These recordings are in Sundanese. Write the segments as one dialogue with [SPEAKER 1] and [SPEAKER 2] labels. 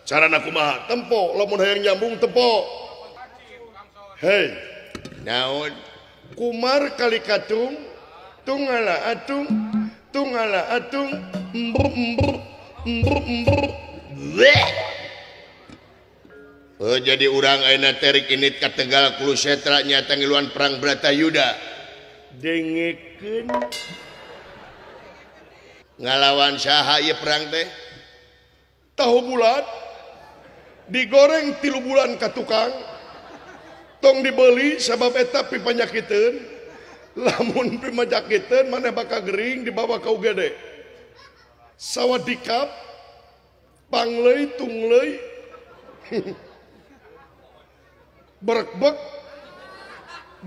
[SPEAKER 1] Carana kumaha? Tempo, lamun hayang nyambung tempo. Hei, naon? Kumar kali katung, tungala atung, Oh, jadi urang ayeuna terik init ka Tegal Kulu Setra nyata ngiluan perang Bratayuda. Dengekeun ngalawan saha ieu perang teh? Tahu bulat digoreng 3 bulan ka tukang. Tong dibeli sabab eta pipanyakiteun. Lamun pipanyakiteun maneh bakal gering dibawa ka UGD. Sawadikap pangleuy tungleuy berekbek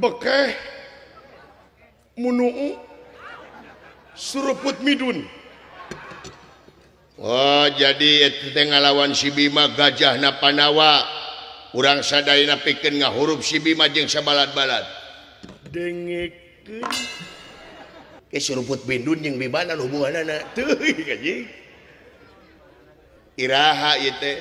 [SPEAKER 1] bekeh munuu suruput midun. Oh, jadi itu teh ngalawan si Bima gajahna Panawa. Urang sadayana pikeun ngahurup si Bima jeung sabalad-balad. Dengekeun ke suruput midun jeung Bimana hubunganana teuing anjing. Iraha ieu teh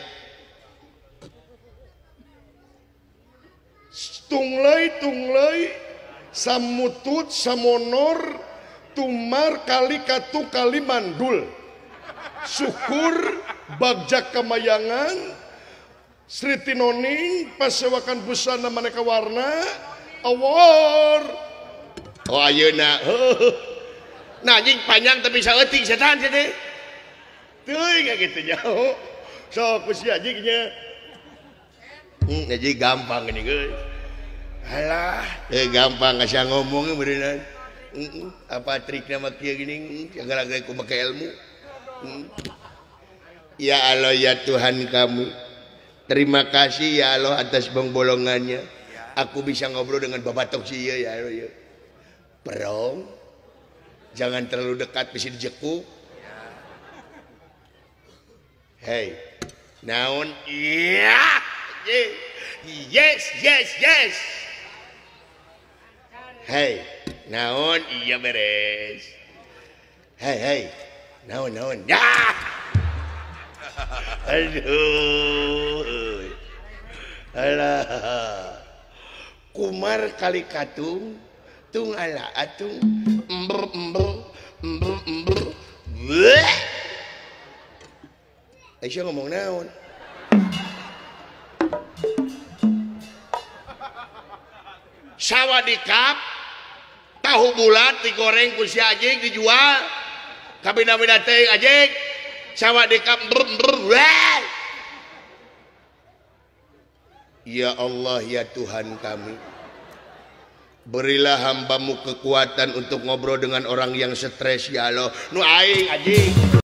[SPEAKER 1] tungleuy samutut samonor tumar kali katu kali mandul syukur bagjak kamayangan Sri Tinoning pasewakan busana maneka warna awor oh ayeuna nah anjing panjang tapi saeutik setan teh teuing kitu nya sok ku si anjing nya ngaji gampang gini guys. Alah, gampang ngasih ngomong beneran. Apa triknya mak kieu gini? Gara-gara ku make ilmu. Ya Allah ya Tuhan kami. Terima kasih ya Allah atas bolongannya. Aku bisa ngobrol dengan babatok si ieu ya Allah ya. Perong. Jangan terlalu dekat bisa dijekuk. Hei. Naon? Iya. Yes. Hei, naon iya beres. Hei, naon ya. Aduh. Alah. Kumar kali katung, tungala atung, ember. Aisyah ngomong naon? Sawadikap tahu bulat digoreng ku si Ajing dijual ka bina-bina teh Ajing sawadikap ya Allah ya Tuhan kami berilah hambamu kekuatan untuk ngobrol dengan orang yang stres ya Allah nu aing Ajing